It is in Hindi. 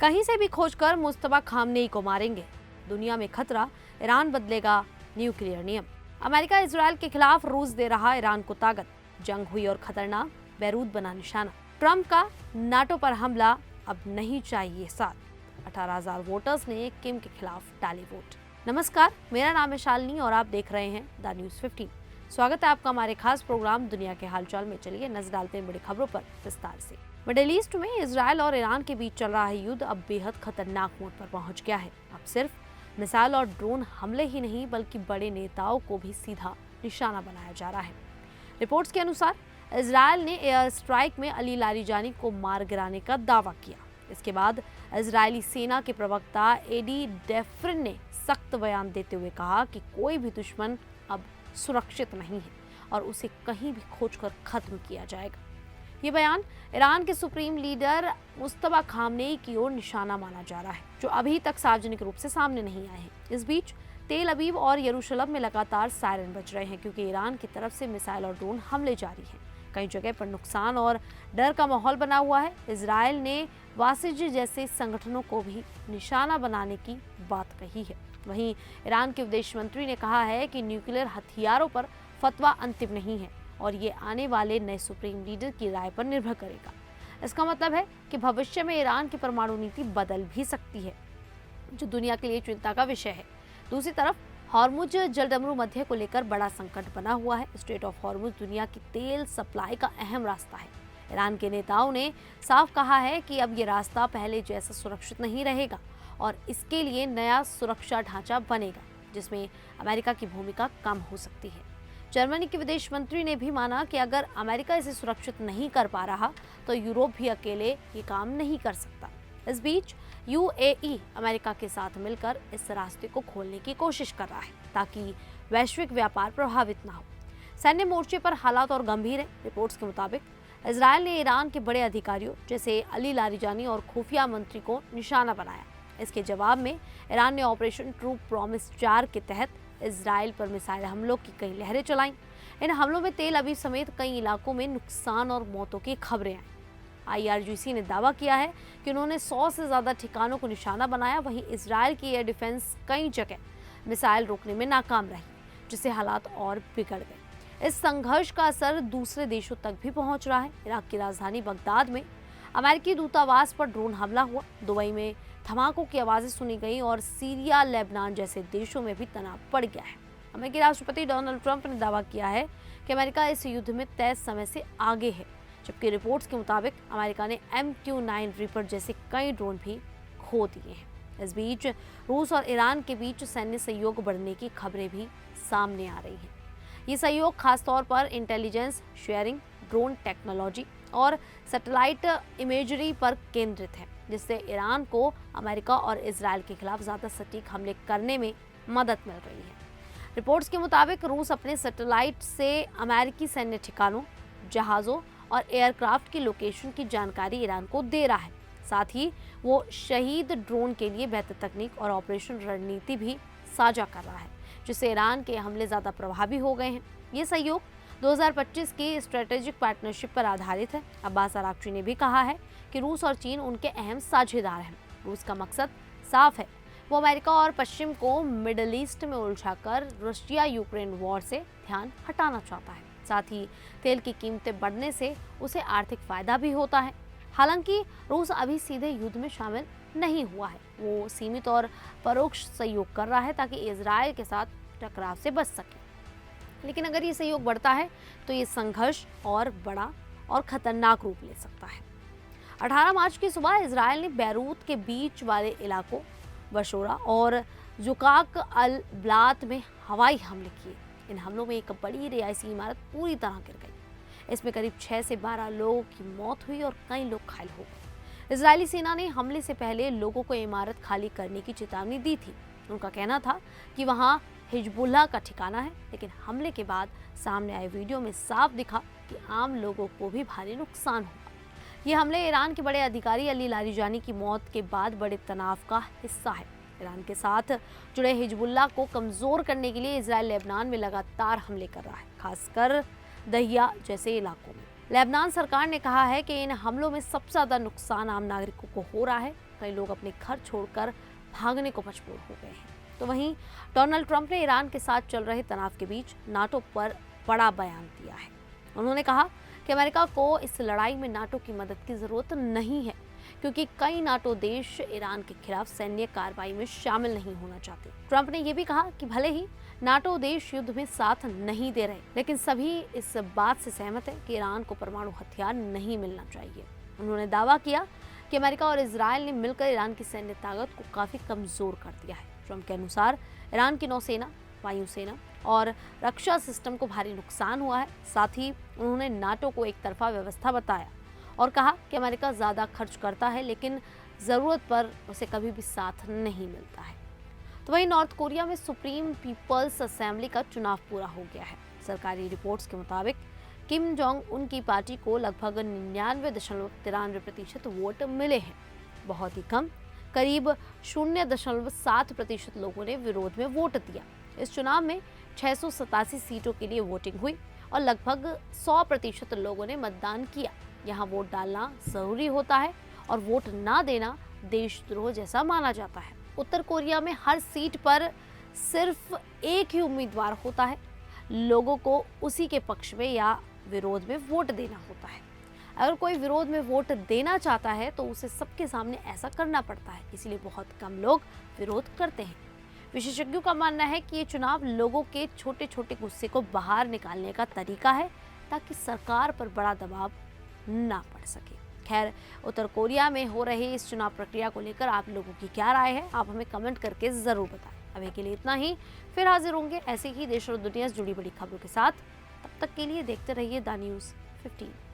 कहीं से भी खोजकर मुस्तफा खामनेई को मारेंगे। दुनिया में खतरा, ईरान बदलेगा न्यूक्लियर नियम। अमेरिका इजरायल के खिलाफ रूस दे रहा ईरान को ताकत। जंग हुई और खतरनाक, बैरूत बना निशाना। ट्रंप का नाटो पर हमला, अब नहीं चाहिए साथ। 18,000 वोटर्स ने किम के खिलाफ डाले वोट। नमस्कार, मेरा नाम है शालिनी और आप देख रहे हैं द न्यूज़ 15। स्वागत है आपका हमारे खास प्रोग्राम दुनिया के हालचाल में। चलिए नजर डालते हैं बड़ी खबरों पर विस्तार से। मिडिल ईस्ट में इजरायल और ईरान के बीच चल रहा युद्ध अब बेहद खतरनाक मोड़ पर पहुंच गया है। अब सिर्फ मिसाइल और ड्रोन हमले ही नहीं बल्कि बड़े नेताओं को भी सीधा निशाना बनाया जा रहा है। रिपोर्ट्स के अनुसार इजरायल ने एयर स्ट्राइक में अली लारिजानी को मार गिराने का दावा किया। इसके बाद इजरायली सेना के प्रवक्ता एडी डेफ्रिन ने सख्त बयान देते हुए कहा कि कोई भी दुश्मन अब सुरक्षित नहीं है और उसे कहीं भी खोजकर खत्म किया जाएगा। ये बयान ईरान के सुप्रीम लीडर मुस्तफा खामनेई की ओर निशाना माना जा रहा है, जो अभी तक सार्वजनिक रूप से सामने नहीं आए हैं। इस बीच तेल अवीव और यरूशलेम में लगातार सायरन बज रहे हैं, क्योंकि ईरान की तरफ से मिसाइल और ड्रोन हमले जारी हैं। कई जगह पर नुकसान और डर का माहौल बना हुआ है। इजरायल ने वासिज जैसे संगठनों को भी निशाना बनाने की बात कही है। वहीं ईरान के विदेश मंत्री ने कहा है कि न्यूक्लियर हथियारों पर फतवा अंतिम नहीं है और ये आने वाले नए सुप्रीम लीडर की राय पर निर्भर करेगा। इसका मतलब है कि भविष्य में ईरान की परमाणु नीति बदल भी सकती है, जो दुनिया के लिए चिंता का विषय है। दूसरी तरफ हॉर्मुज जलडमरू मध्य को लेकर बड़ा संकट बना हुआ है। स्ट्रेट ऑफ हॉर्मुज दुनिया की तेल सप्लाई का अहम रास्ता है। ईरान के नेताओं ने साफ कहा है कि अब ये रास्ता पहले जैसा सुरक्षित नहीं रहेगा और इसके लिए नया सुरक्षा ढांचा बनेगा, जिसमें अमेरिका की भूमिका कम हो सकती है। जर्मनी के विदेश मंत्री ने भी माना कि अगर अमेरिका इसे सुरक्षित नहीं कर पा रहा तो यूरोप भी अकेले ये काम नहीं कर सकता। इस बीच यूएई अमेरिका के साथ मिलकर इस रास्ते को खोलने की कोशिश कर रहा है, ताकि वैश्विक व्यापार प्रभावित न हो। सैन्य मोर्चे पर हालात और गंभीर हैं। रिपोर्ट्स के मुताबिक इजरायल ने ईरान के बड़े अधिकारियों जैसे अली लारिजानी और खुफिया मंत्री को निशाना बनाया। इसके जवाब में ईरान ने ऑपरेशन ट्रू प्रॉमिस 4 के तहत इजरायल पर मिसाइल हमलों की कई लहरें चलाईं। इन हमलों में तेल अवीव समेत कई इलाकों में नुकसान और मौतों की खबरें आई। आईआरजीसी ने दावा किया है कि उन्होंने 100 से ज्यादा ठिकानों को निशाना बनाया। वहीं इजरायल की एयर डिफेंस कई जगह मिसाइल रोकने में नाकाम रही, जिससे हालात और बिगड़ गए। इस संघर्ष का असर दूसरे देशों तक भी पहुंच रहा है। इराक की राजधानी बगदाद में अमेरिकी दूतावास पर ड्रोन हमला हुआ। दुबई में धमाकों की आवाजें सुनी गई और सीरिया, लेबनान जैसे देशों में भी तनाव बढ़ गया है। अमेरिकी राष्ट्रपति डोनाल्ड ट्रंप ने दावा किया है कि अमेरिका इस युद्ध में तय समय से आगे है, जबकि रिपोर्ट्स के मुताबिक अमेरिका ने MQ-9 रीपर जैसे कई ड्रोन भी खो दिए हैं। इस बीच रूस और ईरान के बीच सैन्य सहयोग बढ़ने की खबरें भी सामने आ रही हैं। ये सहयोग खासतौर पर इंटेलिजेंस शेयरिंग, ड्रोन टेक्नोलॉजी और सैटेलाइट इमेजरी पर केंद्रित है, जिससे ईरान को अमेरिका और इजरायल के खिलाफ ज़्यादा सटीक हमले करने में मदद मिल रही है। रिपोर्ट्स के मुताबिक रूस अपने सैटेलाइट से अमेरिकी सैन्य ठिकानों, जहाज़ों और एयरक्राफ्ट की लोकेशन की जानकारी ईरान को दे रहा है। साथ ही वो शहीद ड्रोन के लिए बेहतर तकनीक और ऑपरेशन रणनीति भी साझा कर रहा है, जिससे ईरान के हमले ज़्यादा प्रभावी हो गए हैं। ये सहयोग 2025 की स्ट्रेटेजिक पार्टनरशिप पर आधारित है। अब्बास अराक्ची ने भी कहा है कि रूस और चीन उनके अहम साझेदार हैं। रूस का मकसद साफ है, वो अमेरिका और पश्चिम को मिडिल ईस्ट में उलझाकर रशिया यूक्रेन वॉर से ध्यान हटाना चाहता है। साथ ही तेल की कीमतें बढ़ने से उसे आर्थिक फायदा भी होता है। हालांकि रूस अभी सीधे युद्ध में शामिल नहीं हुआ है, वो सीमित और परोक्ष सहयोग कर रहा है ताकि इजरायल के साथ टकराव से बच सके। लेकिन अगर ये सहयोग बढ़ता है तो ये संघर्ष और बड़ा और खतरनाक रूप ले सकता है। 18 मार्च की सुबह इजरायल ने बैरूत के बीच वाले इलाकों बशोरा और जुकाक अल ब्लात में हवाई हमले किए। इन हमलों में एक बड़ी रिहायशी इमारत पूरी तरह गिर गई। इसमें करीब 6 से 12 लोगों की मौत हुई और कई लोग घायल हो गए। इजरायली सेना ने हमले से पहले लोगों को इमारत खाली करने की चेतावनी दी थी। उनका कहना था कि वहां हिजबुल्लाह का ठिकाना है, लेकिन हमले के बाद सामने आए वीडियो में साफ दिखा कि आम लोगों को भी भारी नुकसान हुआ। ये हमले ईरान के बड़े अधिकारी अली लारिजानी की मौत के बाद बड़े तनाव का हिस्सा है। ईरान के साथ जुड़े हिजबुल्लाह को कमजोर करने के लिए इजरायल लेबनान में लगातार हमले कर रहा है, खासकर दहिया जैसे इलाकों में। लेबनान सरकार ने कहा है कि इन हमलों में सबसे ज्यादा नुकसान आम नागरिकों को हो रहा है। कई लोग अपने घर छोड़कर भागने को मजबूर हो गए हैं। तो वहीं डोनाल्ड ट्रंप ने ईरान के साथ चल रहे तनाव के बीच नाटो पर बड़ा बयान दिया है। उन्होंने कहा कि अमेरिका को इस लड़ाई में नाटो की मदद की जरूरत नहीं है, क्योंकि कई नाटो देश ईरान के खिलाफ सैन्य कार्रवाई में शामिल नहीं होना चाहते। ट्रंप ने यह भी कहा कि भले ही नाटो देश युद्ध में साथ नहीं दे रहे, लेकिन सभी इस बात से सहमत है कि ईरान को परमाणु हथियार नहीं मिलना चाहिए। उन्होंने दावा किया कि अमेरिका और इजरायल ने मिलकर ईरान की सैन्य ताकत को काफी कमजोर कर दिया है। ट्रंप के अनुसार ईरान की नौसेना, वायुसेना और रक्षा सिस्टम को भारी नुकसान हुआ है। साथ ही उन्होंने नाटो को एक तरफा व्यवस्था बताया और कहा कि अमेरिका ज़्यादा खर्च करता है, लेकिन ज़रूरत पर उसे कभी भी साथ नहीं मिलता है। तो वहीं नॉर्थ कोरिया में सुप्रीम पीपल्स असेंबली का चुनाव पूरा हो गया है। सरकारी रिपोर्ट्स के मुताबिक किम जोंग उन की पार्टी को लगभग 99.93% वोट मिले हैं। बहुत ही कम, करीब 0.7% लोगों ने विरोध में वोट दिया। इस चुनाव में 687 सीटों के लिए वोटिंग हुई और लगभग 100% लोगों ने मतदान किया। यहाँ वोट डालना जरूरी होता है और वोट ना देना देशद्रोह जैसा माना जाता है। उत्तर कोरिया में हर सीट पर सिर्फ एक ही उम्मीदवार होता है। लोगों को उसी के पक्ष में या विरोध में वोट देना होता है। अगर कोई विरोध में वोट देना चाहता है तो उसे सबके सामने ऐसा करना पड़ता है, इसलिए बहुत कम लोग विरोध करते हैं। विशेषज्ञों का मानना है कि ये चुनाव लोगों के छोटे छोटे गुस्से को बाहर निकालने का तरीका है, ताकि सरकार पर बड़ा दबाव ना पड़ सके। खैर, उत्तर कोरिया में हो रही इस चुनाव प्रक्रिया को लेकर आप लोगों की क्या राय है, आप हमें कमेंट करके जरूर बताएं। अभी के लिए इतना ही, फिर हाजिर होंगे ऐसे ही देश और दुनिया से जुड़ी बड़ी खबरों के साथ। तब तक के लिए देखते रहिए द न्यूज़ 15।